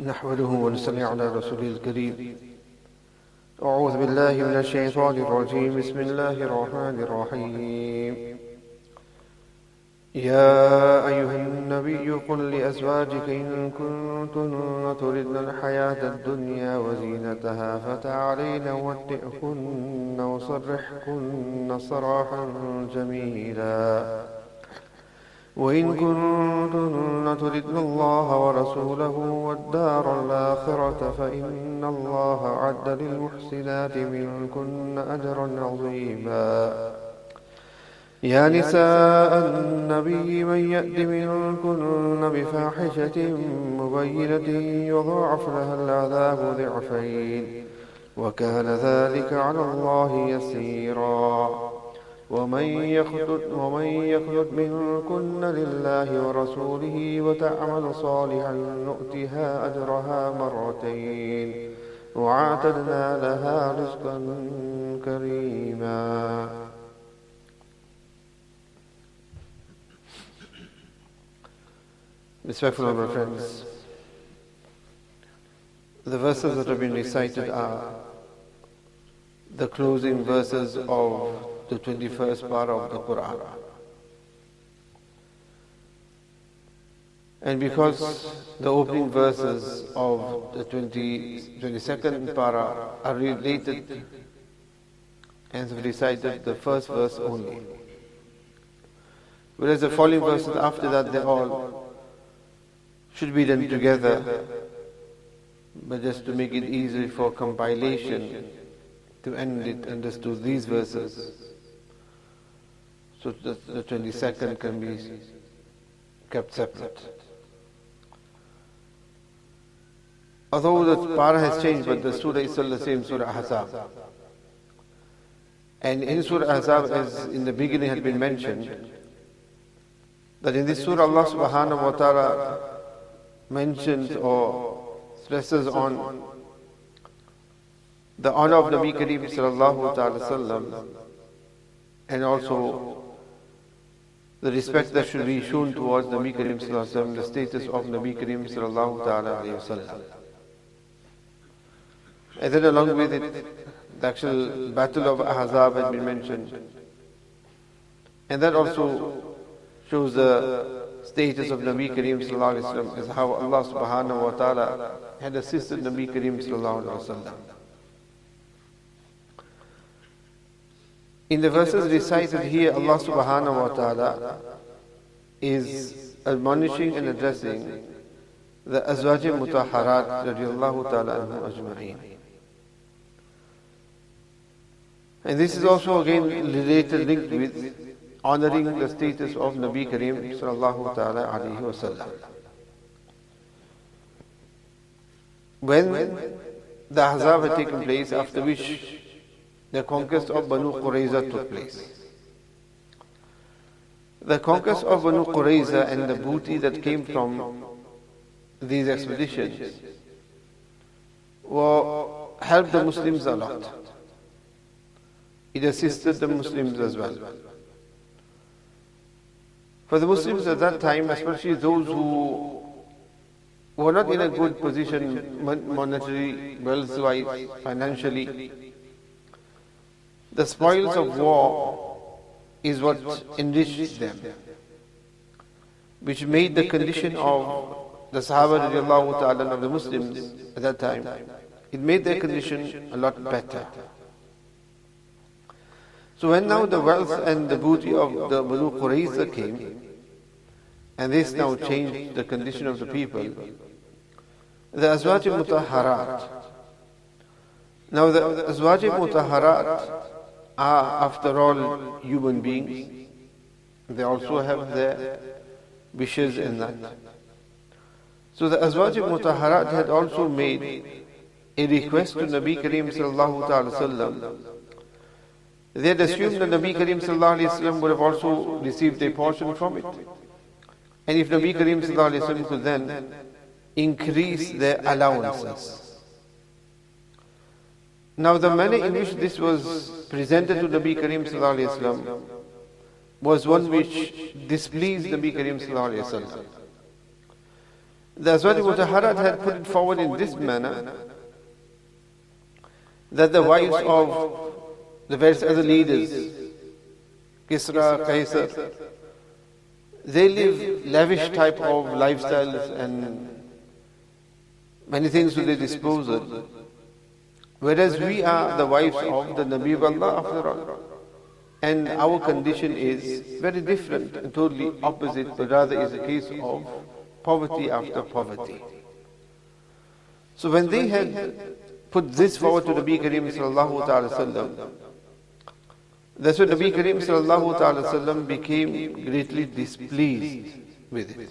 نحمده ونصلي على رسوله الكريم. أعوذ بالله من الشيطان الرجيم. بسم الله الرحمن الرحيم. يا أيها النبي قل لأزواجك إن كنتن تردن الحياة الدنيا وزينتها فتعالين أمتعكن وسرحكن سراحا جميلا وإن كنتن تردن الله ورسوله والدار الآخرة فإن الله أعد للمحسنات منكن أجرا عظيما. يا نساء النبي من يأت منكن بفاحشة مبينة يضاعف لها العذاب ضعفين وكان ذلك على الله يسيرا. ومن يخلد منكن لله ورسوله وتعمل صالحا نؤتها أجرها مرتين وأعتدنا لها رزقا كريما. Respectful my friends, the verses that have been recited are the closing verses of the 21st para of the Qur'an. And because the opening verses of the 22nd para are related, and have recited the first verse only, whereas the following verses after that they all should be done together, but just to make it easy for compilation, to end it understood these verses, so that the 22nd can be kept separate. Although the para has changed, but the surah is still the same, Surah Ahzaab. And in Surah Ahzaab, as in the beginning had been mentioned, that in this surah Allah subhanahu wa ta'ala mentions or stresses on the honor of Nabi Kareem sallallahu ta'ala sallam, and also the respect that should be shown towards Nabi Kareem sallallahu sallam, the status of Nabi Kareem sallallahu ta'ala alayhi wasallam. And then along with it, the actual battle of Ahzab has been mentioned. And that also shows the status of Nabi Kareem sallallahu alayhi wasallam, as how Allah subhanahu wa ta'ala had assisted Nabi Kareem sallallahu alayhi wasallam. In the verses recited here, Allah subhanahu wa ta'ala is admonishing and addressing the Azwaj Mutahharat radiyallahu ta'ala anhu ajma'een. And this is also again related, linked with honoring the status of Nabi Kareem sallallahu ta'ala alayhi wa sallam. When the Ahzab had taken place, after which the conquest of Banu Qurayza took place. The conquest of Banu Qurayza and the booty that came from these expeditions helped the Muslims a lot. It assisted the Muslims as well. For the Muslims at that time, especially those who were not in a good position monetary, wealth-wise, financially, the spoils of war is what enriched them, which made the condition of the Sahaba radiallahu ta'ala of the Muslims at that time, it made their condition a lot better. So when now the wealth and the booty of the Banu Qurayza came, and this now changed the condition of the people, the Azwaj Mutahharat. Now the Azwaj Mutahharat are, after all, human beings. They also have their wishes in that. So the Azwaj Mutahharat had also made a request to Nabi Kareem sallallahu ta'ala sallam. They had assumed that Nabi Kareem sallallahu alayhi wasallam would have also received a portion from it. And if Nabi Kareem sallallahu alayhi wasallam could then increase their allowances. Now the manner in which this was presented to Nabi Kareem sallallahu alayhi wasallam was one which displeased Nabi Kareem sallallahu alayhi wasallam. The Azwaj Mutahharat had put it forward in this manner, that the wives of the various other leaders, Kisra, Kaisar, they live lavish type of lifestyles and many things to their disposal. Whereas we are the wives of the Nabi of Allah after all. And our condition is very different and totally opposite, but rather is a case of poverty after poverty. So when they had put this forward to Nabi Kareem sallallahu ta'ala sallam, that's when Nabi Kareem sallallahu ta'ala sallam became greatly displeased with it.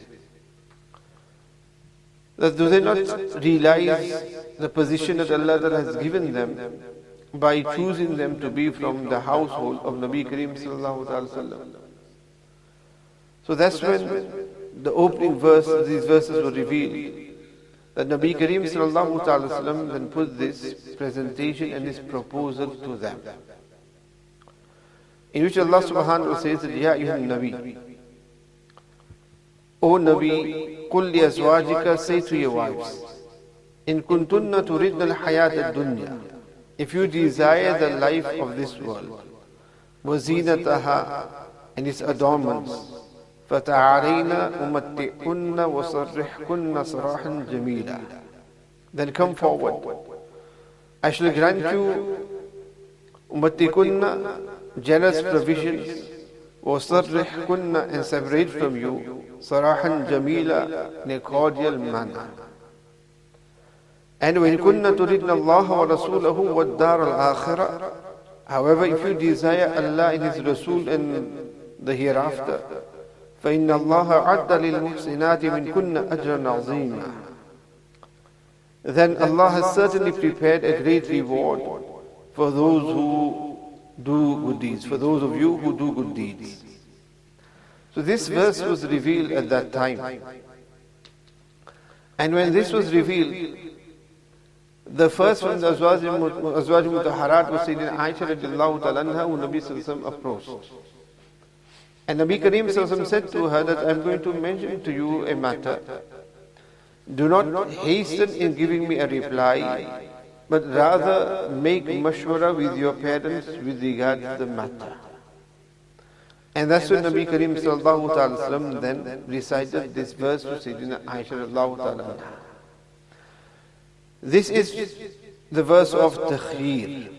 That do they not realize the position that Allah has given them by choosing them to be from the household of Nabi Kareem sallallahu ta'ala sallam? So that's when the opening verse, these verses were revealed, that Nabi Kareem sallallahu ta'ala sallam then put this presentation and this proposal to them, in which Allah subhanahu wa ta'ala says that, Ya ayyuhan Nabi, O Nabi, qul li azwajika, say to your wives, in kuntunna turidna al-hayat ad-dunya, if you desire the life of this world, wa zinataha, and its adornments, فَتَعَارَيْنَا أُمَتِّعْكُنَّ وَصَرِّحْكُنَّ صَرَاحًا جَمِيلًا, then come forward. I shall grant you umattikunna, generous provisions, وَصَرِّحْكُنَّ, and separate from you, صَرَاحًا جَمِيلًا, in a cordial manner. And when kunna turidna Allah wa Rasulahu wa ad-dar al-akhirah, however, if you desire Allah and His Rasul and the hereafter, فَإِنَّ اللَّهَ عَدَّ لِلْمُحْسِنَاتِ مِنْ كُنَّ أَجْرًا عَظِيمًا, then Allah has certainly prepared a great reward for those who do good deeds, for those of you who do good deeds. So this verse was revealed at that time. And when this was revealed, the first from the Azwaj Mutahharat was Sayyidina Aisha radiallahu ta'ala anha, who Nabi sallallahu alayhi wa sallam approached. And Nabi Kareem sallallahu alayhi wa sallam said to her that, I'm going to mention to you a matter. Do not hasten in giving me a reply, but rather make mashwara with your parents with regard to the matter. And that's when Nabi Kareem sallallahu ta'ala sallam then recited this verse to Sayyidina Aisha radiallahu ta'ala anha. This is the verse of Takhir.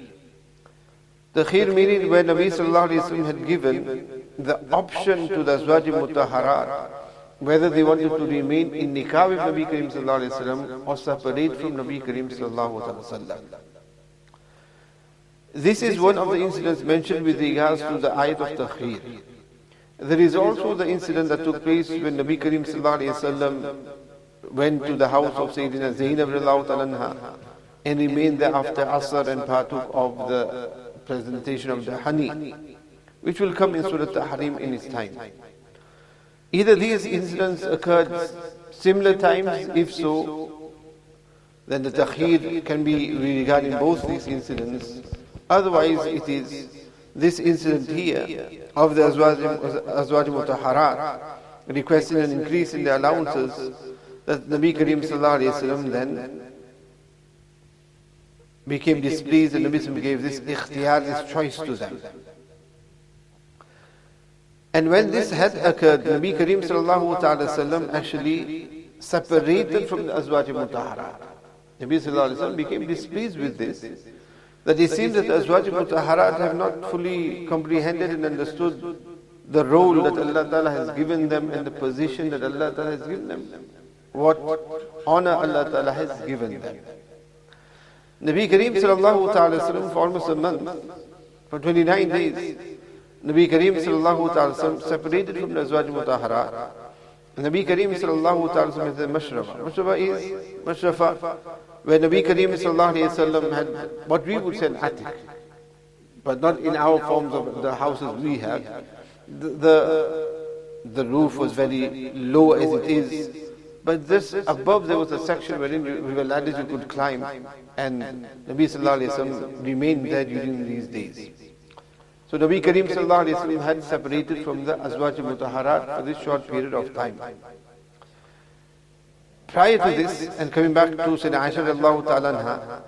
Takhir meaning where Nabi sallallahu alayhi wa sallam had given the option to the Azwaj Mutahharat whether they wanted to remain in nikah with Nabi Kareem sallallahu alayhi wa sallam or separate from Nabi Kareem sallallahu alayhi wa sallam. This is one of the incidents mentioned with regards to the ayat of Takhir. There is also the incident that took place when Nabi Kareem sallallahu alayhi wa sallam went to the house of Sayyidina Zainab radiallahu ta'ala anha and remained there after Asr and partook of the presentation of the honey, which will come in Surah Tahrim in its time. Either these incidents occurred similar times, if so, then the Takhir can be regarding both these incidents. Otherwise, it is this incident here of the Azwaj Mutahharat requesting an increase in their allowances, that Nabi Kareem sallallahu alayhi wa sallam then became displeased and Nabi gave this ikhtiyar, this choice to them. And when this had occurred, Nabi Kareem sallallahu ta'ala sallam actually separated from the Azwaj Mutahharat. Nabi sallallahu alayhi wa sallam became displeased with this, that it seems that the Azwaj Mutahharat have not fully comprehended and understood the role that Allah Ta'ala has given them and the position that Allah Ta'ala has given them, what honor Allah Ta'ala has given them. Nabi Kareem sallallahu ta'ala sallam for almost a month, for 29 days, Nabi Kareem sallallahu ta'ala sallam separated from the Azwaj Mutahharat. Nabi Kareem sallallahu ta'ala sallam is a mashrafa. Mashrafa is mashrafa, where Nabi Kareem sallallahu alayhi wa sallam had what we would say an attic, but not in our forms of the houses we have. The roof was very low as it is, but this above there was a section wherein we were ladders you could climb, and Nabi sallallahu alayhi wa sallam remained there during these days. So Nabi Kareem sallallahu alayhi wa sallam had separated from the Azwaj Mutahharat for this short period of time. Prior to this, and coming back to Sayyidina Aisha radiallahu ta'ala anha,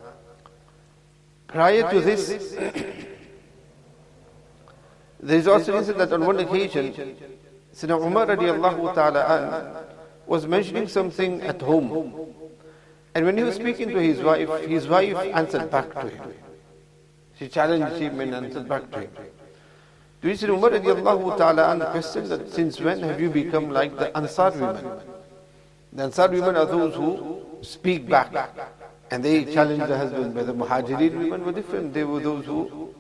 prior to this, there is also incident that on one occasion, Sayyidina Umar radiallahu ta'ala an was mentioning something at home. And when he was speaking to his wife answered back to him. She challenged him and answered back to him. To which Umar radiallahu ta'ala an questioned that, since when have you become like the Ansar women? The Ansar women are those who speak back. And they challenged the husband. But the Muhajirin women were different. They were those who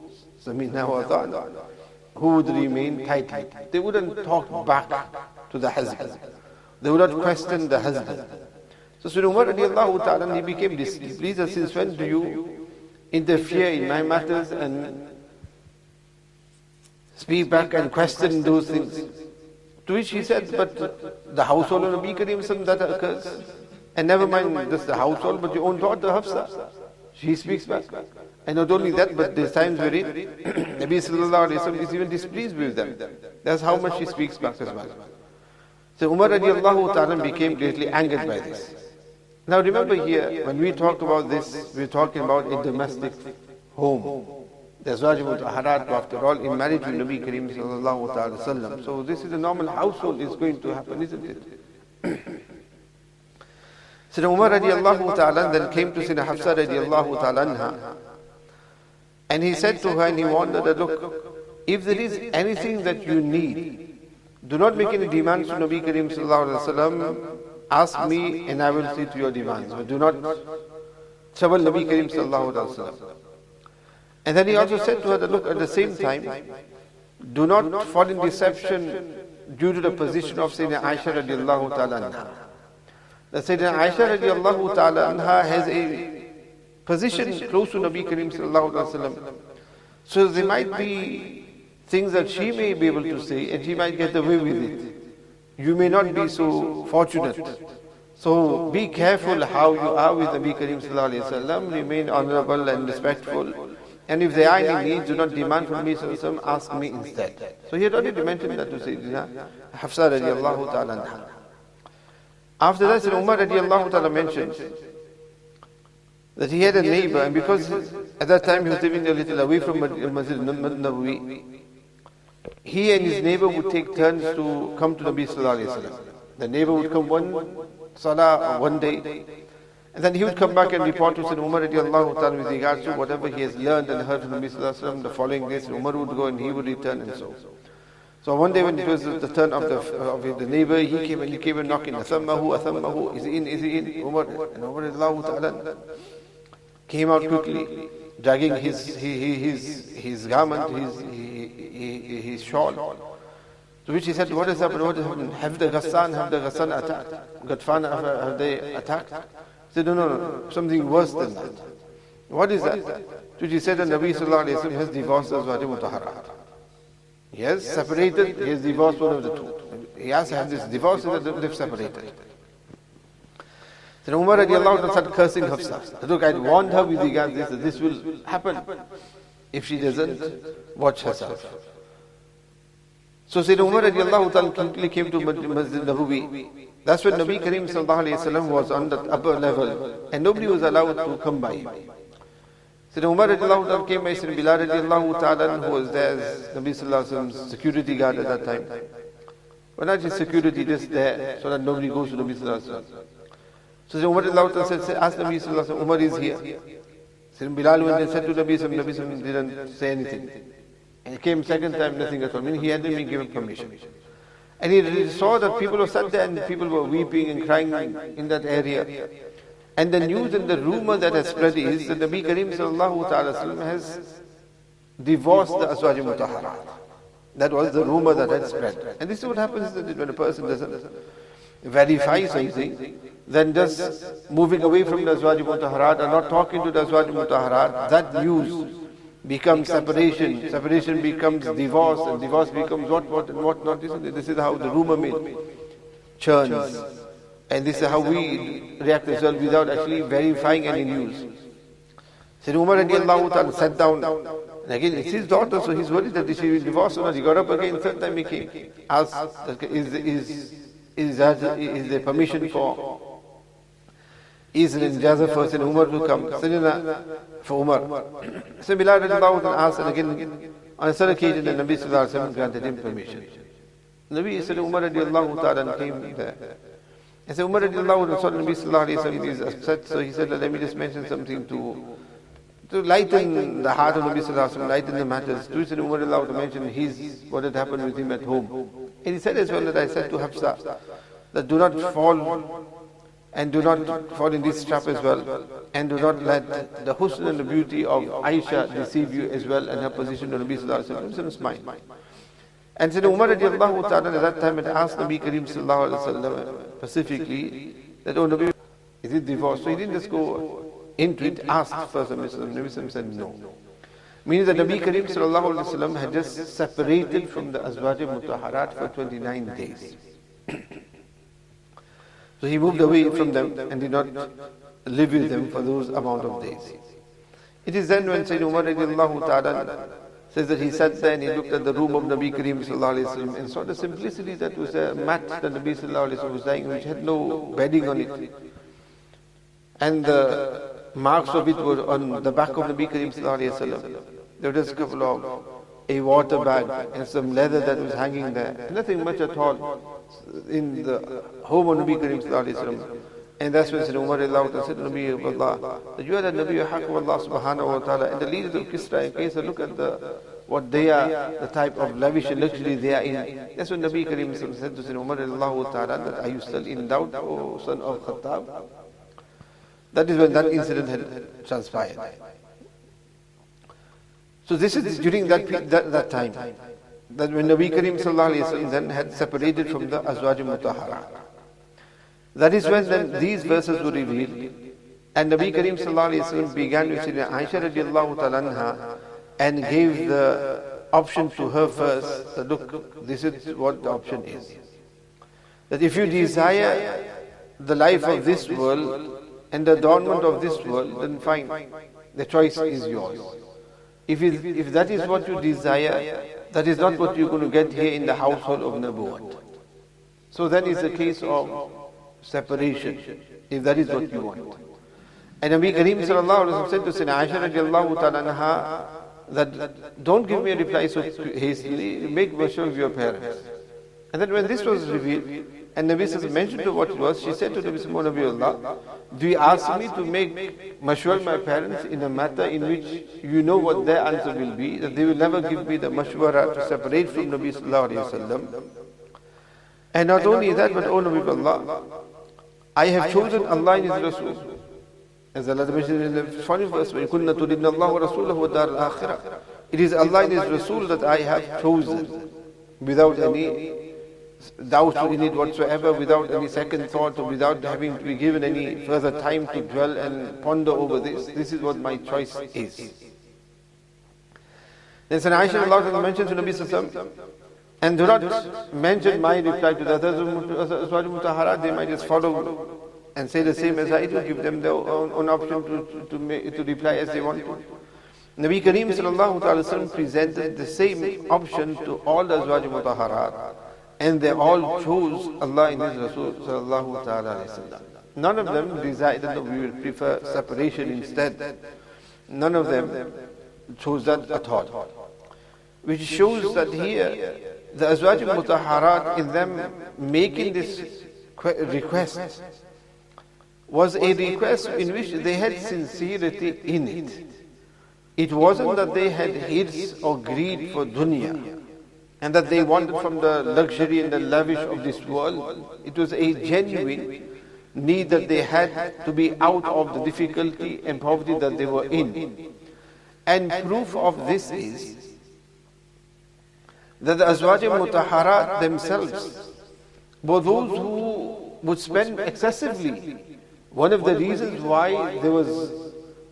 would remain tightly. They wouldn't talk back to the husband. They would not question the husband. So Sayyidina Umar radiallahu ta'ala, he became displeased. Since when do you interfere in my matters and speak back and question those things? To which he said, but the household of Nabi Kareem Sallallahu that occurs. And never mind just the household, but your own daughter Hafsa, she speaks back. And not only that, but there's times wherein Nabi Sallallahu Alaihi Wasallam is even displeased with them. That's how much she speaks back as well. So Umar radiallahu ta'ala became greatly angered by this. Now remember here, when we talk about this, we're talking about a domestic home. The Azwaj Mutahharat, after all, in marriage with Nabi Kareem Sallallahu Ta'ala Sallam. So this is a normal household is going to happen, isn't it? So Umar radiallahu ta'ala then came to Sayyidina Hafsa radiallahu ta'ala anha, and he said to her, and he warned her that, look, if there is anything that you need, do not make any demands to Nabi Kareem Sallallahu Alaihi Wasallam. Ask me and I will see to your demands. But do not trouble Nabi Kareem Sallallahu Alaihi Wasallam. And then he also said to her that, look, at the same time, do not fall in deception due to the position of Sayyidina Aisha radiallahu ta'ala anha. That Sayyidina Aisha radiallahu ta'ala anha has a position close to Nabi Kareem Sallallahu Alaihi Wasallam. So there might be things that she may be able to say and she might get away with it. You may not be so fortunate. So be careful how you are with Nabi Kareem Sallallahu Alaihi Wasallam. Remain honorable and respectful. And if there are any needs, do not demand from me, Sallallahu, ask me instead. So he had already mentioned that to Sayyidina Hafsa radiallahu ta'ala anha. After that, Sayyidina Umar radiallahu ta'ala mentioned that he had a neighbor, and because at that time he was living a little away from Masjid Nabawi, he and his neighbor would take turns to come to Nabi Sallallahu Alaihi Wasallam. The neighbor would come one salah one day, and then he would come back and report to Sayyidina Umar radiallahu ta'ala with regards to whatever he has learned and heard from Nabi Sallallahu Alaihi Wasallam. The following day, Sayyidina Umar would go and he would return and so. So one day when it was the turn of the neighbor, he came and knocking, Athammahu, is he in? Umar radiallahu ta'ala came out quickly, dragging his garment, his shawl. To which he said, what has happened? What has happened? Have the Ghassan attacked? Ghatfan, have they attacked? He said, no, something worse than that. What is that? To which he said that Nabi Sallallahu Alaihi Wasallam has divorced Azwaj Mutahharat. He has separated, he has divorced one of the two. He has had this divorce and they've separated. Then Umar radiallahu anhu started cursing Hafsa. Look, I warned her with regards to this will happen if she doesn't watch herself. So Sayyidina Umar radiallahu ta'ala quickly came to Masjid Nabawi. That's when Nabi Kareem Sallallahu Alaihi Wasallam was on the upper level and nobody was allowed to come by him. Sayyidina Umar radiallahu ta'ala came by Sayyidina Bilal radiallahu ta'ala who was there as Nabi Sallallahu Alaihi Wasallam's security guard at that time. Well, not just security, just there so that nobody goes to Nabi Sallallahu Alaihi Wasallam. So Umar radiallahu ta'ala said, ask Nabi Sallallahu Alaihi Wasallam, Umar is here. Sayyidina Bilal went and said to Nabi Sallallahu Alaihi Wasallam, didn't say anything. And he came second time, nothing at all. Meaning he hadn't been given permission. And he saw that people were sat there and people were weeping and crying in that area. And the news and the rumor that has spread is that Nabi Kareem Sallallahu Ta'ala Sallam has divorced the Azwaj Mutahharat. That was the rumor that had spread. And this is what happens when a person doesn't verify something, then just moving away from the Azwaj Mutahharat and not talking to the Azwaj Mutahharat, that news becomes separation, separation becomes divorce, and divorce becomes what and what not. This is how the rumor mill churns. And this is how we react as well without actually verifying any news. Sayyidina Umar radiallahu ta'ala sat down, and again it's his daughter, so he's worried that she will divorce or not. He got up again, third time he came, asked, is there permission for is an ijaza first and Umar will come. Sayyidina for Umar. So Bilal radiallahu anhu asked, and again on a certain occasion the Nabi sallallahu alaihi wasallam granted him permission. Nabi said Umar radiallahu ta'ala came there. And so Umar radiallahu anhu saw the Nabi sallallahu alaihi wasallam is upset, so he said, let me just mention something to lighten the heart of Nabi sallallahu alaihi wasallam, lighten the matters. To which Umar radiallahu to mention what had happened with him at home. And he said as well that I said to Hafizah that do not fall and do not fall in this trap as well, and do not let the husn and the beauty of Aisha deceive you as well, and her position on Nabi sallallahu alaihi wasallam's mind. And Sayyidina Umar radiallahu ta'ala at that time had asked Nabi Kareem sallallahu alaihi wasallam specifically that, oh Nabi, is it divorce? So he didn't just go into it, asked first, Nabi Sallallahu said no. Meaning that Nabi Kareem sallallahu alaihi wasallam had just separated from the Azwaj Mutahharat for 29 days. So he moved away from them and did not live with them for those amount of days. It is then when Sayyidina Umar radiallahu ta'ala says that he sat there and he looked at the room of Nabi Kareem sallallahu alaihi wasallam and saw the simplicity that was a mat that Nabi sallallahu alaihi wasallam was lying, which had no bedding on it. And the marks of it were on the back of Nabi Kareem sallallahu alaihi wasallam. There was a couple of a water bag and some leather that was hanging there. Nothing much at all in the home of Nabi Kareem sallallahu alaihi wasallam. And that's when Sayyidina Umar said to Nabi of Allah, that you are the Nabi of Allah subhanahu wa ta'ala, and the leaders of Kisra and Kaisar, look at what they are, the type of lavish and luxury they are in. That's when Nabi Kareem said to Sayyidina Umar ta'ala, that are you still in doubt, O son of Khattab? That is when that incident had transpired. So this is during that time, that when Nabi Kareem sallallahu alaihi wasallam then had separated from the Azwaj Mutahharat. That is when then these verses were revealed, and Nabi Kareem sallallahu alaihi wasallam began with Sayyidina Aisha radiallahu ta'ala anha and gave the option to her first, that look, this is what the option is. That if you desire the life of this world and the adornment of this world, then fine, the choice is yours. If that is what you desire, that is not what you're going to get here in the household of Nabuwwat. So then is the case of separation, if that is what you want. And Nabi Kareem sallallahu alaihi wasallam said to Sayyidina Aisha radiallahu ta'ala anha that don't give me a reply so hastily, make mashwar of your parents. And then when this was revealed, and Nabi sallallahu mentioned to what it was, she said to Nabi sallallahu alaihi wasallam, do you ask me to make mashwar of my parents in a matter in which you know what their answer will be, that they will never give me the mashwara to separate from Nabi sallallahu alaihi wasallam? And not only that, but O Nabi of Allah, I have chosen Allah and His Rasul. As Allah mentioned in the 20th verse, وَإِنْ تُرِدْنَ اللَّهُ وَرَسُولَهُ وَالدَّارَ الْآخِرَةِ. It is Allah and His Rasul that I have chosen, without any doubt in it whatsoever, without any second thought, or without having to be given any further time to dwell and ponder over this. This is what my choice is. Then Sayyidina Aisha Allah mentions to Nabi sallallahu alaihi wasallam, and do not mention my reply to the others Azwaj Mutahharat. They might just follow and say the same as I do, give them their own option to reply as they want to. Nabi Kareem sallallahu alaihi wasallam presented the same option to all the Azwaj Mutahharat, and they all chose Allah and His Rasul sallallahu alaihi wasallam. None of them decided that we will prefer separation instead. None of them chose that at all. Which shows that here, the Azwaj Mutahharat, in them making this request, was a request in which they had sincerity in it. It wasn't that they had hirs or greed for dunya, and that they wanted from the luxury and the lavish of this world. It was a genuine need that they had to be out of the difficulty and poverty that they were in. And proof of this is that the Azwaj Mutahharat themselves were those who would spend excessively. One of the reasons why there was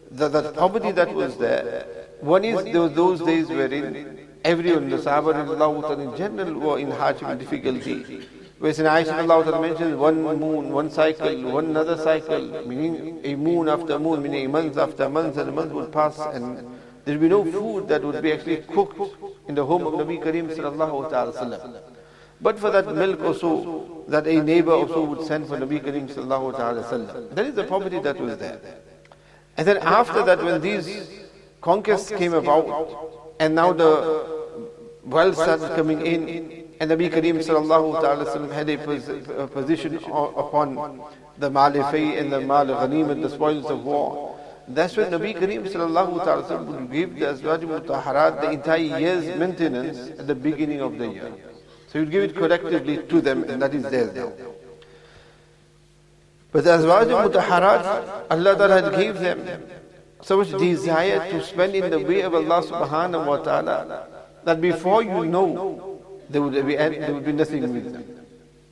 the poverty that was there, one is there were those days wherein everyone, the Sahaba in general, were in hardship and difficulty. Whereas in Aisha mentions one moon, one cycle, one another cycle, meaning a moon after moon, meaning a month after month, and a month would pass, and there would be no food that would be actually cooked in the home of Nabi Kareem sallallahu alaihi wasallam. But for that milk or so, that a neighbor also would send for Nabi Kareem sallallahu ta'ala sallam. That is the property that was there. And then after that, when these conquests came about, and now the wealth started coming in, and Nabi Kareem sallallahu ta'ala sallam had a position upon the Mal-e-Fay and the Mal-e-Ghanimat, the spoils of war. That's when Nabi Kareem sallallahu ta'ala sallam would give the Azwaj Mutahharat the entire year's maintenance at the beginning of the year. So he would give it collectively to them, and that is theirs now. But the Azwaj Mutahharat, Allah Ta'ala gave them so much desire to spend in the way of Allah subhanahu wa ta'ala, that before you know, there would be nothing with them.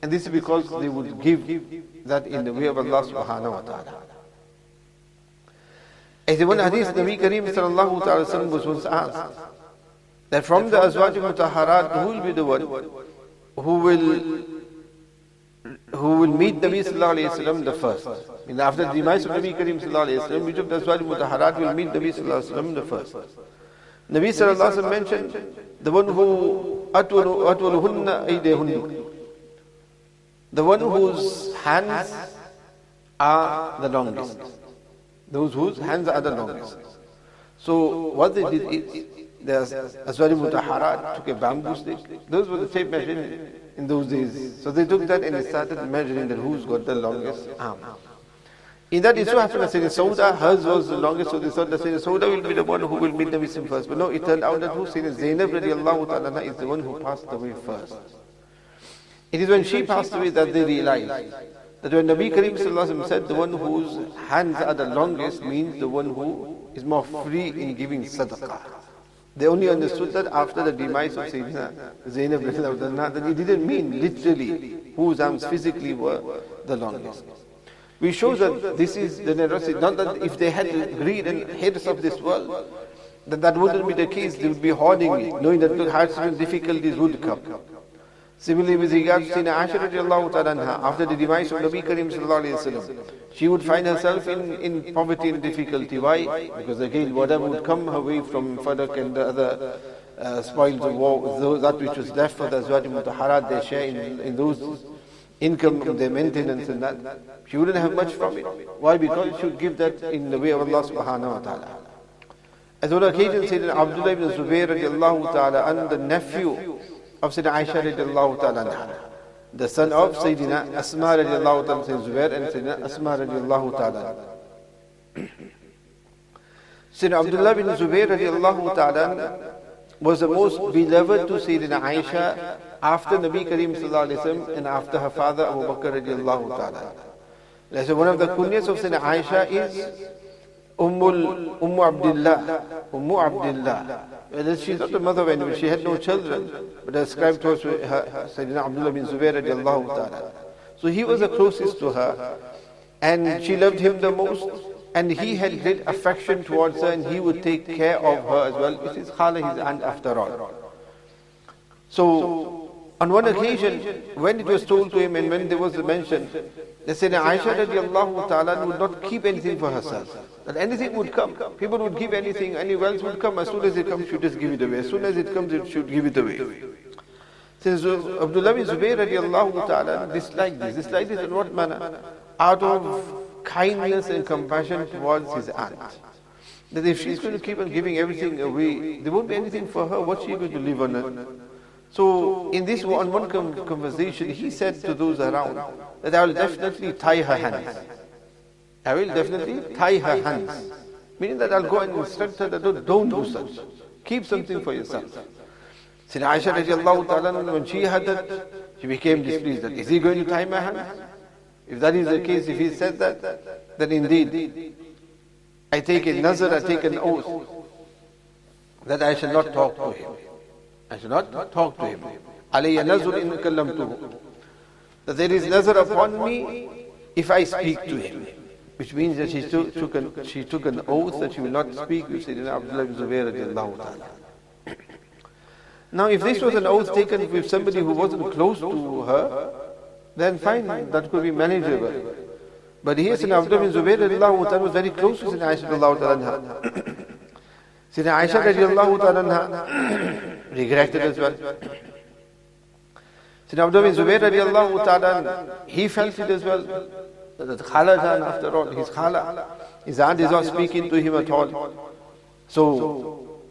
And this is because they would give that in the way of Allah subhanahu wa ta'ala. As in one hadith, Nabi Kareem sallallahu ta'ala sallam was once asked that from the Azwaj Mutahharat, who will be the one who will meet Nabi sallallahu alayhi wa sallam the first? And after the demise of Nabi Kareem sallallahu alayhi wa sallam, which of the Azwaj Mutahharat will meet Nabi sallallahu alayhi wa sallam the first? Nabi sallallahu alayhi wa sallam mentioned the one who atwaluhunna aydehunna, the one whose hands are the longest. Those whose hands are the longest. So what they did is, the Azwaj Mutahharat took a bamboo stick. Those were the tape measures in those days. So they took that and they started measuring that who's got the longest arm. In that it so happened that Sayyidina Sauda, hers was the longest, so they thought that Sayyidina Sauda will be the one who will meet Nabi Sim first. But no, it turned out that who Sayyidina Zainab radiallahu ta'ala is the one who passed away first. It is when she passed away that they realized that when Nabi Kareem sallallahu alaihi wasallam said the one whose hands are the longest means the one who is more free in giving sadaqah. They only understood that after the demise of Sayyidina Zainab radiallahu ta'ala, that it didn't mean literally whose arms physically were the longest. We show that this is the generosity, not that if they had greed and hatred of this world, that wouldn't be the case. They would be hoarding it, knowing that the hardships and difficulties would come. Similarly, with regards to Sayyidina Aisha radiallahu ta'ala, after the demise of Nabi Kareem sallallahu alayhi wa sallam, she would find herself in poverty and difficulty. Why? Because again, whatever would come her way from Fadak and the other spoils of war, that which was left for the Azwaj Mutahharat, they share in those income, their maintenance and that. She wouldn't have much from it. Why? Because she would give that in the way of Allah subhanahu wa ta'ala. As on occasion, Sayyidina Abdullah ibn Zubair radiallahu ta'ala, and the nephew of Sayyidina Aisha radiallahu ta'ala, the son of Sayyidina Asma radiallahu ta'ala, Sayyidina Zubair and Sayyidina Asma radiallahu ta'ala. Sayyidina Abdullah ibn Zubair radiallahu ta'ala was the most beloved to Sayyidina Aisha after Nabi Kareem sallallahu alayhi wa sallam and after her father Abu Bakr radiallahu ta'ala. So one of the kunyas of Sayyidina Aisha is Ummu Abdullah. She's not the mother of anyone, she had no children, but ascribed to her Sayyidina Abdullah bin Zubair radiallahu ta'ala. So he was the closest to her, and she loved him the most, and he had great affection towards her, and he would take care of her as well. It is Khala, his aunt after all. So on one occasion, when it was told to him and when there was a mention, they said Aisha radiallahu ta'ala would not keep anything for herself. That anything would come, people would give anything, any wealth would come, as soon as it comes, she would just give it away. As soon as it comes, it should give it away. Says Abdullah bin Zubair radiallahu ta'ala disliked this. Disliked this in what manner? Out of kindness and compassion towards his aunt. That if she's going to keep on giving everything away, there won't be anything for her, what's she going to live on it? So in this one conversation, he said to those around that I will definitely tie her hands. I will definitely tie her hands. Meaning that I'll go and instruct her that don't do such. Keep something for yourself. Sayyidina Aisha radiallahu ta'ala, when she heard that, she became displeased. That, is he going to tie my hands? If that is the case, if he said that, then indeed, I take a nazar, I take an oath, that I shall not talk to him. I shall not talk to him. Alayya nazr in kallamtuhu. That there is nazar upon me if I speak to him. Which means that she took an oath that she will not speak with Sayyidina Abdullah ibn Zubair radiallahu ta'ala. Now if this was an oath taken with somebody who wasn't close to her, then fine, that could be manageable. But here Sayyidina Abdullah ibn Zubair radiallahu ta'ala was very close to Sayyidina Aisha radiallahu ta'ala. Sayyidina Aisha radiallahu ta'ala regretted as well. Sayyidina Abdullah bin Zubair radiallahu ta'ala, he felt it as well. That Khala Jan, after all, his Khala, his aunt is not speaking to him at all. So,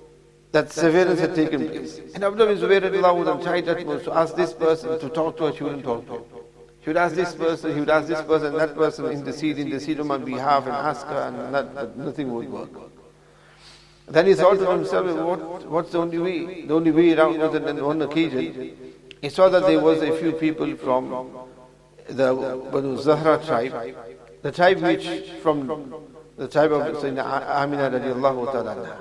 that severance had taken place. And Abdullah bin Zubair radiallahu ta'ala tried at most to ask this person to talk to her, she wouldn't talk to him. He would ask this person, he would ask this person, that person intercede on my behalf and ask her, and but nothing would work. Then he thought to himself, what's the only way? The only way around was on one occasion, he saw that there was a few people from the Banu Zahra tribe, the tribe which from the tribe of Sayyidina Amina radiallahu ta'ala.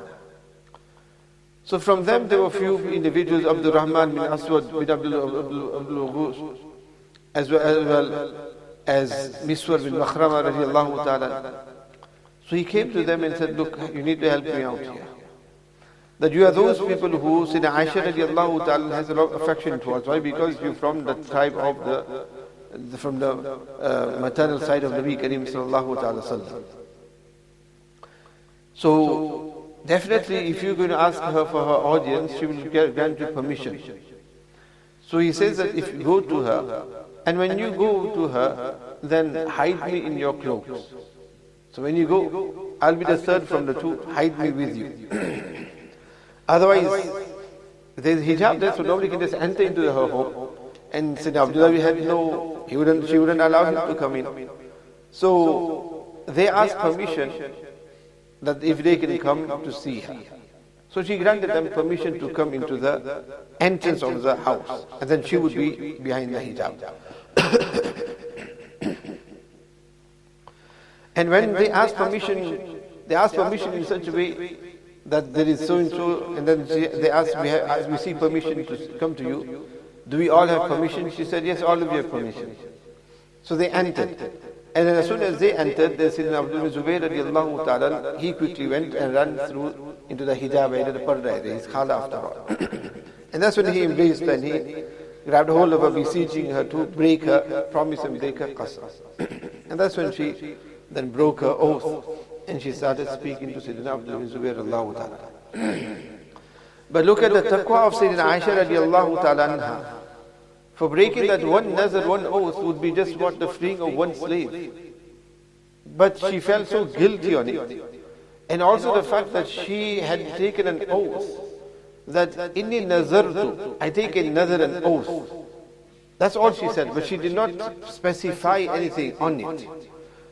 So from them there were few individuals, Abdul Rahman bin Aswad bin Abdul Ghus, as well as Miswar bin Makhrama radiallahu ta'ala. So he came to them and said, look, you need to help me out here. That you are those people who Sayyidina Aisha radiallahu ta'ala has a lot of affection towards. Why? Because you're from the tribe of from the maternal side of Nabi Kareem sallallahu ta'ala sallam. So definitely if you're going to ask her for her audience, she will grant you permission. So he says that if you go to her, and when you go to her, then hide me in your clothes. So when you go, I'll be the third from the two, hide me with you. Otherwise, there's hijab there, so nobody can just enter into her home. And Sayyidina Abdullah had she wouldn't allow him to come in. So they asked permission that if they can come to see her. So she granted them permission to come into the entrance of the house, and then she would be behind the hijab. And when they asked permission in such a way that there is so and so, and then they asked, we seek permission to come to you. Do we all have permission? She said, yes, all of you have permission. So they entered. And then as soon as they entered, there Sayyidina Abdullah bin Zubair radiallahu ta'ala, he quickly went and ran through into the hijab area, the parda area, his khala after all. And that's when he embraced her and he grabbed hold of her, beseeching her to break her promise and break her qasam. And that's when she then broke her oath and she started speaking to Sayyidina Abdullah bin Zubair radiallahu ta'ala. But look at the taqwa of Sayyidina Aisha radiallahu ta'ala anha. For breaking that one nazar, one oath would be just what the freeing of one slave. But she felt so guilty on it. And also the fact that she had taken an oath that inni nazartu, I take a nazar, an oath. That's all she said, but she did not specify anything on it.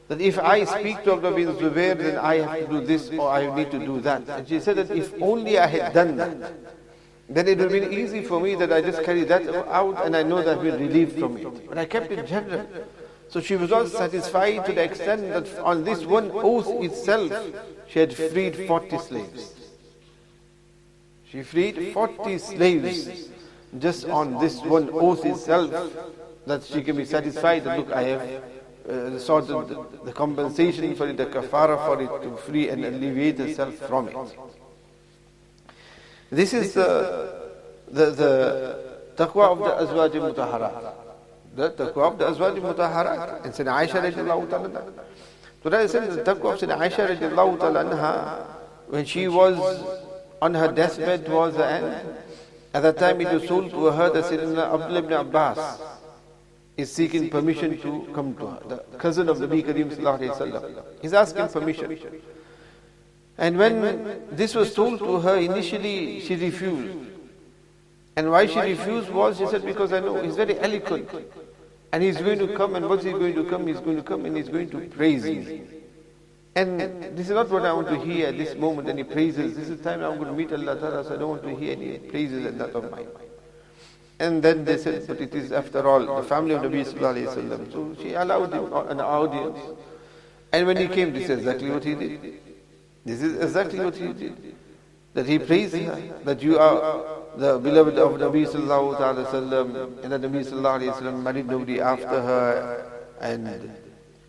That if I speak to Abdullah bin Zubair, then I have to do this or I need to do that. And she said that if only I had done that, then it would have been easy for me that I just carry that out and I know that we're relieved from it. But I kept it general. So she was not satisfied to the extent that on this one oath itself, she had freed 40 slaves. She freed 40 slaves just on this one oath itself, that she can be satisfied that, look, I have sought the compensation for it, the kafara for it, to free and alleviate herself from it. This is the taqwa of the azwaj mutahharat. The taqwa of the azwaj mutahharat. And Sayyidina Aisha radiallahu ta'ala. So that is the taqwa of Sayyidina Aisha radiallahu ta'ala anha, when she was on her deathbed towards the end. At that time it was told to her that Sayyidina Abdullah ibn Abbas is seeking permission to come to her. The cousin of Nabi Kareem sallallahu alayhi wa sallam. He's asking permission. And when this was told to her, initially she refused. And why she refused was, she said, because I know he's very eloquent. And he's going to come, and what's he going to come? He's going to come and he's going to praise me. And this is not what I want to hear at this moment, any praises. This is the time I'm going to meet Allah Ta'ala, so I don't want to hear any praises and that of mine. And then they said, but it is after all the family of Nabi Sallallahu Alaihi Wasallam. So she allowed him an audience. And when he came, this is exactly what he did. This is exactly what he did. That he praised her, that you are the beloved of Nabi Sallallahu Alaihi Wasallam, and that Nabi Sallallahu Alaihi Wasallam married nobody after her, and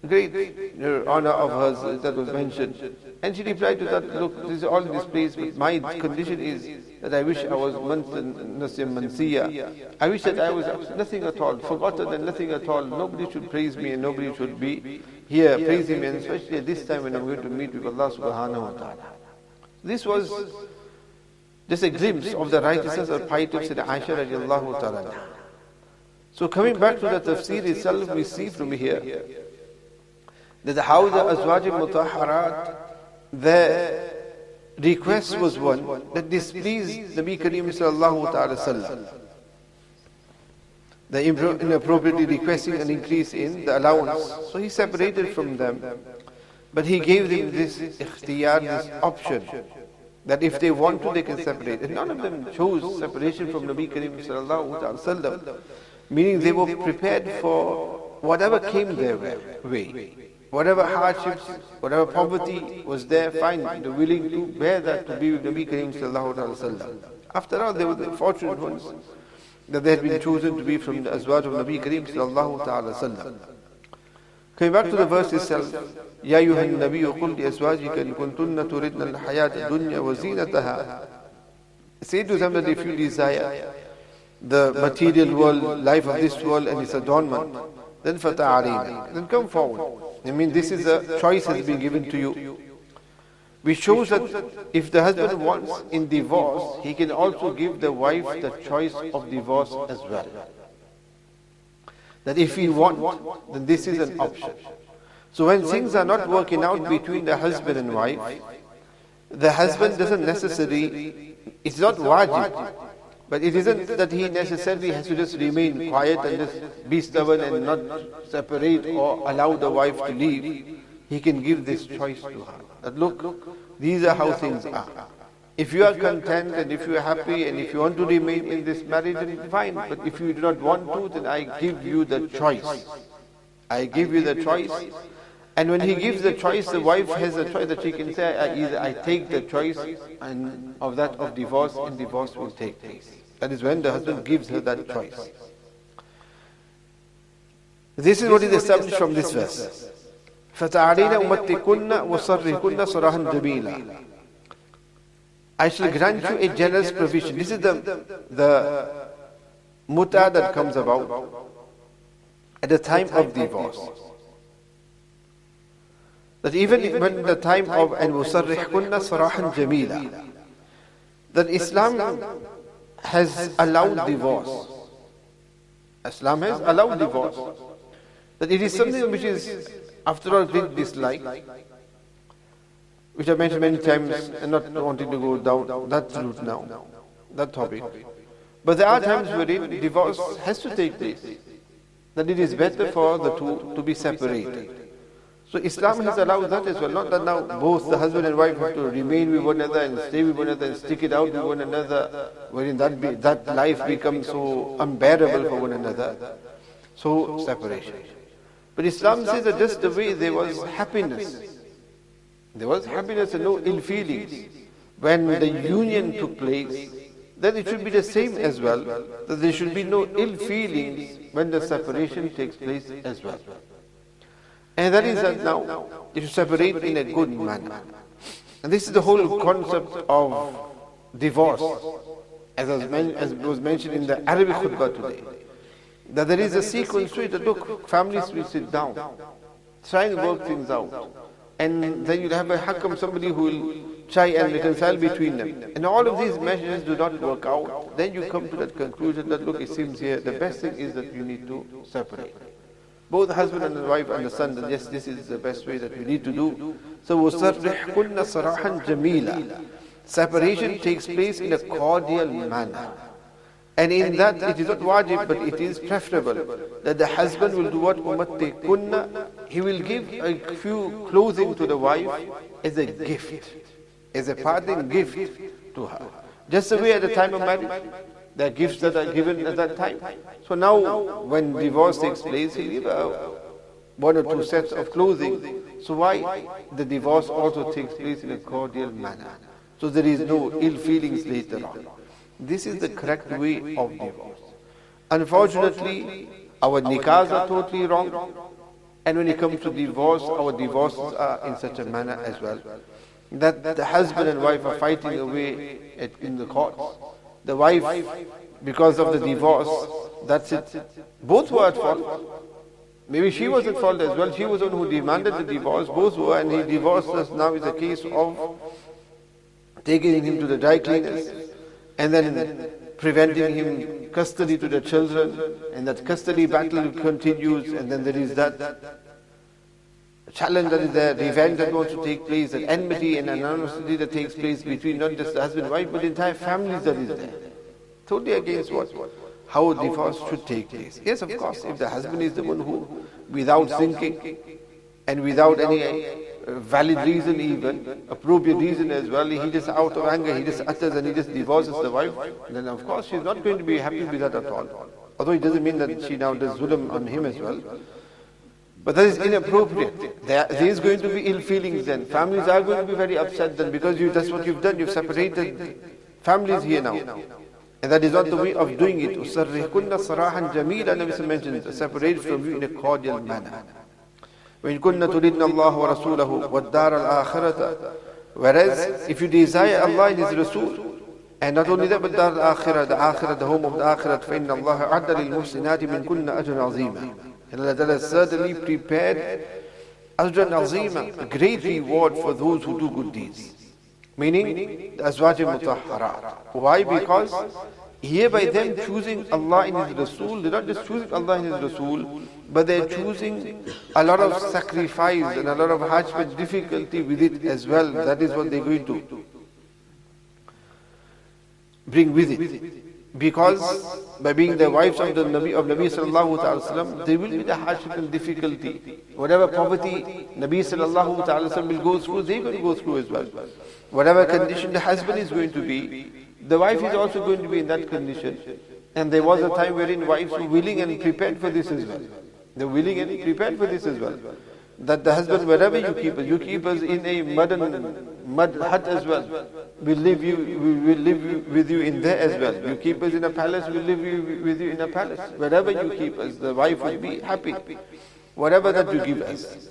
great honor of hers that was mentioned. And she replied to that, look, this is all in this place, but my condition is that I wish I was mansiya. I wish that I was nothing at all, forgotten and nothing at all. Nobody should praise me and nobody should be here praising me, and especially at this time when I'm going to meet with Allah subhanahu wa ta'ala. This was just a glimpse of the righteousness or piety of Sayyidina Aisha radiallahu ta'ala. So coming back to the tafsir itself, we see from here that how the Azwaj al-Mutahharat, their request was one that displeased Nabi Kareem sallallahu ta'ala sallam. They inappropriately requesting an increase in the allowance. So he separated from them. But he gave them this ikhtiyar, this option, that if they want to, they can separate. And none of them chose separation from Nabi Kareem sallallahu ta'ala sallam, meaning they were prepared for whatever came their way. Whatever hardships, whatever poverty was there, fine, they were willing to bear that to be with Nabi Kareem sallallahu ta'ala sallam. After all, they were the fortunate ones that they had been chosen to be from the Azwaj of Nabi Kareem sallallahu ta'ala sallam. Coming back to the verse itself, يا أيها النبي قل لأزواجك إن كنتن تردن الحياة الدنيا وزينتها. Say to them that if you desire the material world, life of this world and its adornment, then فتعالينا, then come forward. I mean, this is a choice has been given to you. Which shows that if the husband wants in divorce, he can also give the wife the choice of divorce as well. That if he wants, then this is an option. So when things are not working out between the husband and wife, the husband doesn't necessarily, it's not wajib, but it isn't that he necessarily has to just remain quiet and just be stubborn and not separate or allow the wife to leave. He can give this choice to her. That look, these are how things are. If you are content and if you are happy and if you want to remain in this marriage, then fine. But if you do not want to, then I give you the choice. I give you the choice. And when he gives the choice, the wife has a choice that she can say, either I take the choice and of that of divorce, and divorce will take place. That is when the husband gives her that choice. This is what is established from this verse. فَتَعَالِينَ أُمَتِّكُنَّ وَصَرِّكُنَّ صَرَاحًا جَمِيلًا. I shall grant you a generous provision. This is the muta that comes about at the time of divorce. That even when the time of وَصَرِّحْكُنَّ صَرَاحًا جَمِيلًا, that Islam has allowed divorce. Islam has allowed divorce. That it is something which is, after all, great dislike, which I mentioned many times and not wanting to go down that route now, that topic. But there are times wherein divorce has to take place. That it is better for the two to be separated. So Islam has allowed that as well. Not that now both the husband and wife have to remain with one another and stay with one another and stick it out with one another, wherein that life becomes so unbearable for one another. So separation. But Islam says that just the way there was happiness. There was happiness and no ill feelings when the union took place, then it should be the same as well, that there should be no ill feelings when the separation takes place as well. And that is that now you should separate in a good manner. And this is the whole concept of divorce, as was mentioned in the Arabic khutbah today. That there is a sequence to it, that look, families will sit down, try and work things out. And then you'll have a hakam, somebody who will try and reconcile between them. And all of these measures do not work out. Then you come to that conclusion that, look, it seems here the best thing is that you need to separate. Both the husband and the wife understand that yes, this is the best way that we need to do. So, وَصَرِّحْكُنَّ صَرَاحًا جَمِيلًا. Separation takes place in a cordial manner. And in that, it is not wajib, but it is preferable that the husband will do what? أُمَتِّكُنَّ. He will give a few clothing to the wife as a gift, as a parting gift to her. Just the way at the time of marriage, there are gifts that are given at that time. So now, when divorce takes place, he gives one or two sets of clothing. So why? The divorce also takes place in a cordial manner. So there is no ill feelings later on. This is the correct way of divorce. Unfortunately, our nikahs are totally wrong. And when it comes to divorce, our divorces are in such a manner as well, that the husband and wife are fighting away in the courts. The wife, because of the divorce, that's it. Both were at fault. Maybe she was at fault as well. She was the one who demanded the divorce. Both were, and he divorced us. Now is a case of taking him to the dry cleaners. And then preventing him custody to the children, and that custody battle continues, and then there is that challenge that is there, revenge that wants to take place, that enmity and animosity that takes place between not just the husband and wife, but the entire families that is there. Totally against what? How divorce should take place. Yes, of course, if the husband is the one who, without thinking and without any valid reason even, appropriate reason as well, he just out of anger, he just utters and he just divorces the wife, then of course she's not going to be happy with that at all. Although it doesn't mean that she now does zulm on him as well. But that is inappropriate. There is going to be ill feelings then. Families are going to be very upset then, because that's what you've done. You've separated families here now. And that is not the way of doing it. أُسَرِّحْكُنَّ صَرَاحًا جَمِيلًا, Nabi mentions, separate from you in a cordial manner. وَإِن كُنَّ تُرِدْنَ اللَّهَ وَرَسُولَهُ وَالدَّارَ الْآخِرَةَ. Whereas, if you desire Allah and His Rasul, and not only that, but dar al-akhirah, the akhirah, the home of the akhirah, فَإِنَّ اللَّهَ عَدَّ لِلْمُحْسِنَاتِ مِنْ كُنَّ أَجْرًا عَظِيمًا. And Allah Ta'ala certainly prepared Ajran Azima, a great reward for those who do good deeds. Meaning, the Azwaj Mutahharat. Why? Because here by them choosing Allah and His Rasul, they're not just choosing Allah and His Rasul, but they're choosing a lot of sacrifice and a lot of hardship, difficulty with it as well. That is what they're going to bring with it. Because by being the wives of the Nabi sallallahu ta'ala sallam, there will be the hardship and difficulty. Whatever poverty Nabi sallallahu ta'ala sallam will go through, they will go through as well. Whatever condition the husband is going to be, the wife is also going to be in that condition. And there was a time wherein wives were willing and prepared for this as well. They were willing and prepared for this as well. That the husband, wherever you keep us in a mud hut as well. We will live with you in there as well. You keep us in a palace, we'll live with you in a palace. Wherever you keep us, the wife will be happy. Whatever that you give us.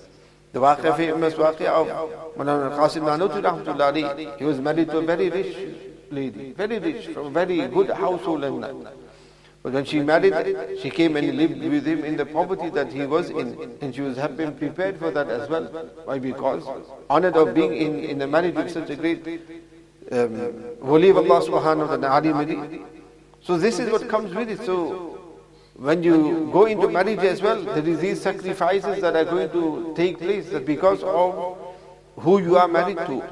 The waqia, famous waqia of Maulana Qasim Nanuti Rahmatullahi, he was married to a very rich lady, very rich, from a very good household and that. But when she married, she came and lived with him in the poverty that he was in, and she was happy and prepared for that as well. Why? Because honored of being in a marriage with such a great wali of Allah subhanahu wa ta'ala. So this is what comes with it. So when you go into marriage as well, there is these sacrifices that are going to take place, that because of who you are married to,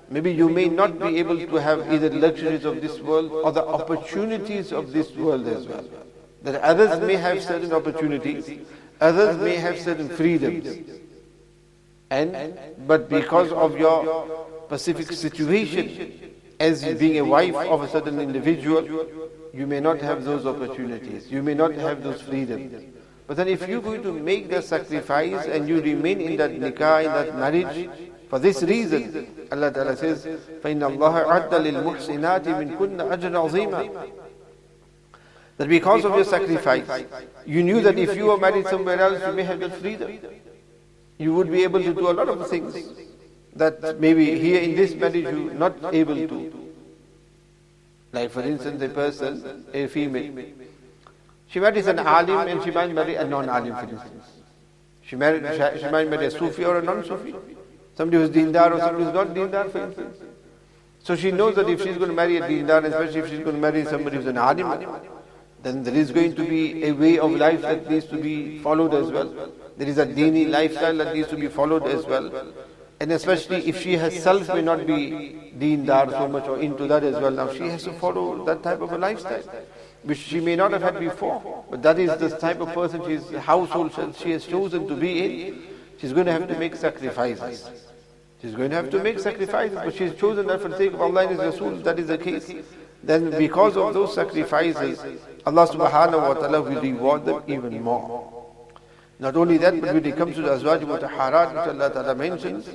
maybe you may not be able to have either luxuries of this world or the opportunities of this world as well. That others may have certain opportunities, others may have certain freedoms. But because of your specific situation, as being a wife of a certain individual, you may not have those opportunities, you may not have those freedoms. But then if you're going to make the sacrifice and you remain in that nikah, in that marriage, for this reason, Allah Ta'ala says, فَإِنَّ اللَّهَ عَدَّ لِلْمُحْسِنَاتِ مِنْ كُنَّ أَجْرًا عَظِيمًا. That because of your sacrifice, you knew that if you were married somewhere else, you may have that freedom. You would be able to do a lot of things that maybe here in this marriage you are not able to. Like for instance, a person, a female, she marries an alim and she might marry a non-alim, for instance. She might marry a Sufi or a non-Sufi. Somebody who's dindar or somebody who's not dindar, for instance. So she knows that if she's going to marry a dindar, especially if she's going to marry somebody who's an alim, then there is going to be a way of life that needs to be followed as well. There is a dini lifestyle that needs to be followed as well. And especially if she herself may not be deendar so much or into that as well, now she has to follow that type of a lifestyle, which she may not have had before. But that is the type of person, she's household she has chosen to be in. She's going to have to make sacrifices. She's going to have to make sacrifices, but she's chosen that for the sake of Allah and His Rasul. That is the case. Then because of those sacrifices, Allah subhanahu wa ta'ala will reward them even more. Not only that, but when it comes to the Azwaj Mutahharat, which Allah Ta'ala mentions,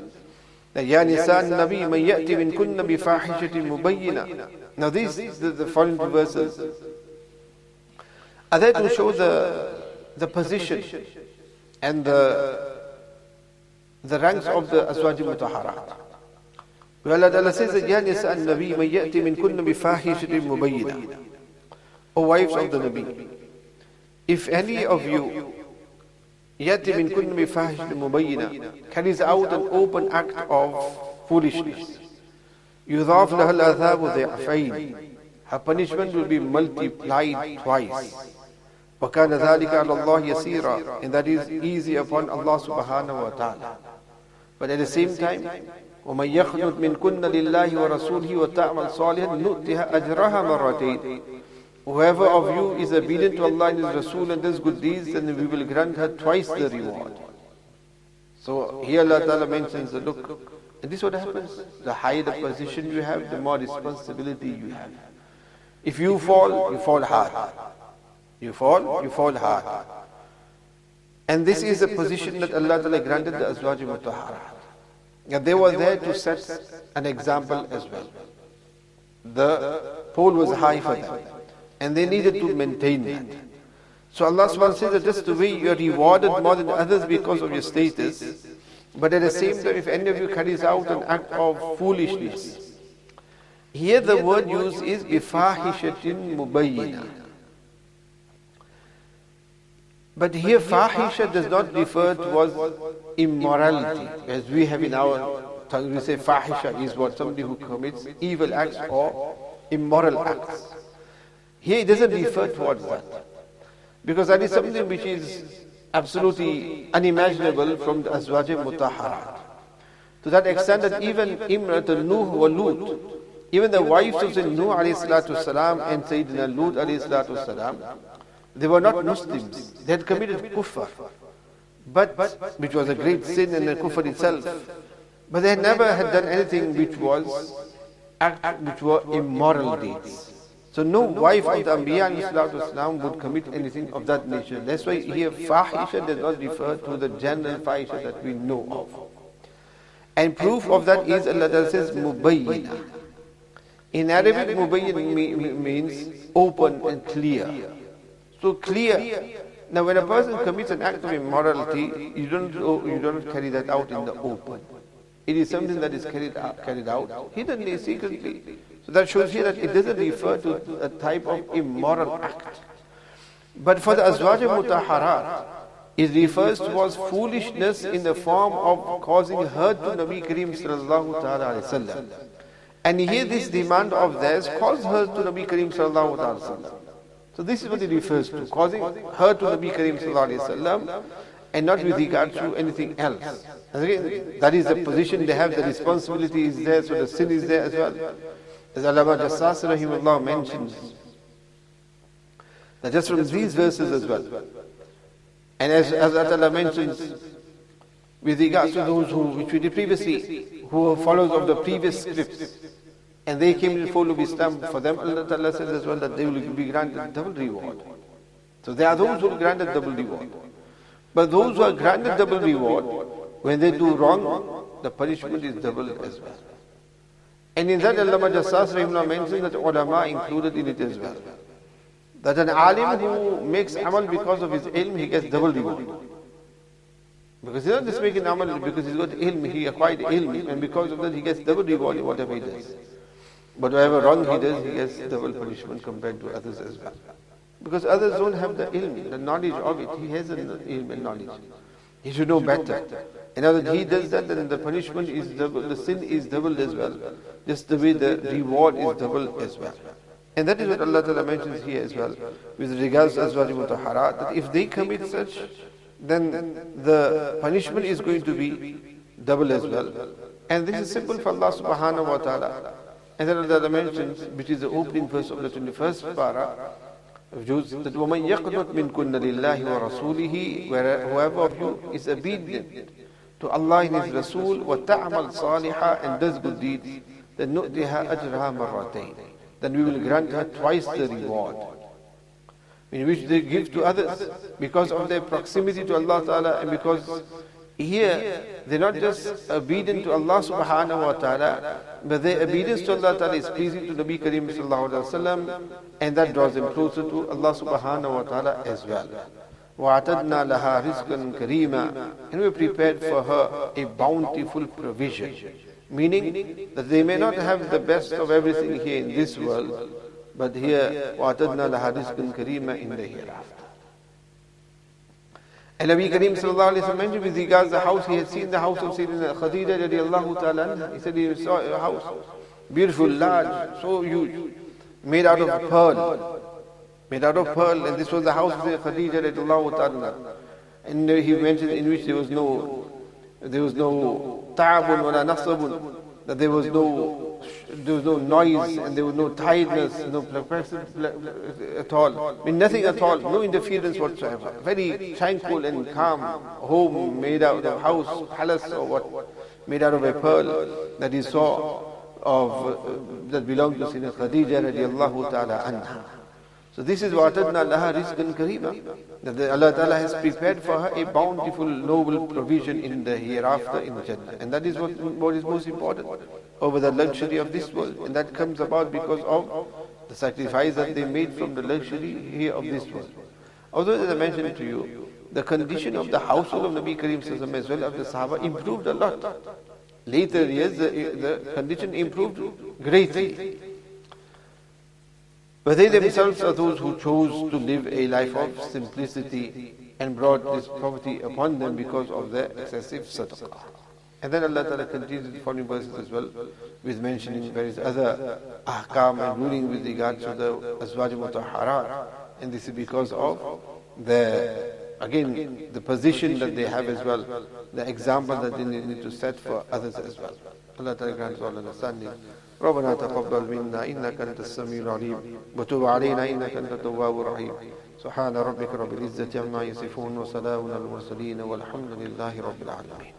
that Ya Nisa Nabi man ya'ti min kunna bi fahishatin mubayyina. Now these, the following verses, are there to show the position and the ranks of the Azwaj Mutahharat. Where Allah Ta'ala says that Ya Nisa Nabi man ya'ti min kunna bi fahishatin mubayyina. O wives of the Nabi, if any of you yati min kunna bi fahishatin mubayyina carries out an open act of foolishness, yudhaf laha al-adhabu dhi'fayn. her punishment will be multiplied twice. وَكَانَ ذَلِكَ عَلَى اللَّهِ يَسِيرًا, and that is easy upon Allah subhanahu wa ta'ala. But at the same time, وَمَنْ يَخْنُتْ مِنْكُنَّ لِلَّهِ وَرَسُولِهِ وَتَعْمَلْ صَالِحًا نُؤْتِهَا أَجْرَهَا مَرَّتَيْنِ. Whoever of you is obedient to Allah and His Rasul and does good deeds, then we will grant her twice the reward. So here Allah Ta'ala mentions that, look, and this is what happens. The higher the position you have, the more responsibility you have. If you fall hard. You fall hard. And this is a position that Allah Ta'ala granted the Azwaj Mutahharat. And they were there to set an example as well. The pole was high for them, and they needed to maintain that. So Allah subhanahu wa ta'ala says that just the way you are rewarded more than others because of your status, but at the same time, if any of you carries out an act of foolishness, here the word used is bifahishatin mubayyina. But here fahisha does not refer towards immorality, as we have in our tongue. We say fahisha is what somebody who commits evil acts or immoral acts. Here it doesn't refer towards that, because that is something which is absolutely unimaginable from the Azwaj Mutahharat. To that extent that even Imrat Nuh wa Lut, even the wives of Nuh alayhi salatu salam and Sayyidina Lut alayhi salatu salam, they were not Muslims. They had committed kufr, which was a great sin and a kufr itself. But they had never had done anything which were immoral deeds. So no wife of the Anbiya alayhi salatu salam would commit anything of that nature. That's why here fahisha does not refer to the general fahisha that we know of. And proof of that is Allah says mubayyina. In Arabic, mubayyin means open and clear. So clear. Now when a person commits an act of immorality, you don't carry that out in the open. It is something that is carried out hiddenly, secretly. So that shows here that it doesn't refer to a type of immoral act. But for the Azwaj Mutahharat, it refers towards foolishness in the form of causing hurt to Nabi Kareem sallallahu ta'ala alayhi wasallam. And here this demand of theirs caused hurt to Nabi Kareem sallallahu ta'ala alayhi wasallam. So this is what it refers to, causing hurt to Nabi Kareem sallallahu alayhi wasallam, and not with regard to anything else. And again, that is the position they have, the responsibility is there, so the sin is there as well. As Allama Jassas rahimahullah mentions, that just from these verses as well. And as Allah mentions, with regards to those which we did previously, who were followers of the previous scripts, and they came to the fold of Islam, for them Allah Ta'ala says as well that they will be granted double reward. So there are those who are granted double reward. But those who are granted double reward, when they do wrong, the punishment is double as well. And in that Allama Jassas rahimahullah mentions that ulama included in it as well. That an alim who makes amal because of his ilm, he gets double reward. Because he's not just making amal because he's got ilm, he acquired ilm, and because of that he gets double reward in whatever he does. But whatever wrong he does, he gets double punishment compared to others as well. Because others don't have the ilm, the knowledge of it. He has the ilm and knowledge. He should know better. And now that he does that, then the punishment is double, the sin is doubled as well. Just the way the reward is double as well. And that is what Allah Ta'ala mentions here as well, with regards to Azwaj Mutahharat, that if they commit such, then the punishment is going to be double as well. And this is simple for Allah Subhanahu wa Ta'ala. And then Allah mentions, which is the opening verse of the 21st para of Juz, that وَمَنْ يَقْنُتْ مِنْكُنَّ لِلَّهِ وَرَسُولِهِ, where whoever of you is obedient to Allah and His Rasul, وَتَعْمَلْ صَالِحًا, and does good deeds, then نُؤْتِهَا أَجْرَهَا مَرَّتَيْنِ, then we will grant her twice the reward, in which they give to others, because of their proximity to Allah Ta'ala, and because here they're not just obedient to Allah Subhanahu wa Ta'ala, but their obedience to Allah Ta'ala is pleasing to Nabi Kareem Sallallahu Alaihi Wasallam, and that draws them closer to Allah Subhanahu wa Ta'ala as well. وَأَعْتَدْنَا لَهَا رِزْقًا كَرِيمًا, and we prepared for her a bountiful provision. Meaning that they may not have the best of everything here in this world, but here وَأَعْتَدْنَا لَهَا رِزْقًا كَرِيمًا in the hereafter. And Nabi Kareem Sallallahu Alaihi Wasallam mentioned with regards to the house, he had seen the house of Sayyidina Khadija radiallahu ta'ala. He said he saw a house, beautiful, large, so huge. made out of pearl. Made out of pearl, and this was the house of Khadija radiallahu ta'ala. And he mentioned in which there was no ta'abun wala nasabun, that there was no noise and there was no tiredness, no perplexity at all. I mean, nothing at all, no interference whatsoever. Very tranquil and calm home made out of house, palace or what, made out of a pearl that he saw that belonged to Sayyidina Khadija radiallahu ta'ala anha. So this is وَأَعْتَدْنَا لَهَا رِزْقًا كَرِيمًا, that Allah Ta'ala has prepared for her a bountiful, noble provision in the hereafter in Jannah. And that is what is most important over the luxury of this world. And that comes about because of the sacrifice that they made from the luxury here of this world. Although, as I mentioned to you, the condition of the household of Nabi Kareem Sallallahu as well as the Sahaba improved a lot. Later years, the condition improved greatly. But they themselves are those who chose to live a life of simplicity and brought this poverty upon them because of their excessive sadaqah. And then Allah Ta'ala continues the following verses as well with mentioning various other ahkam and ruling with regards to the azwaj mutahharat. And this is because of the position that they have as well, the example that they need to set for others as well. Allah Ta'ala grants all understanding. ربنا تقبل منا إنك أنت السميع العليم وتب علينا إنك أنت التواب الرحيم سبحان ربك رب العزة عما يصفون وسلام على المرسلين والحمد لله رب العالمين.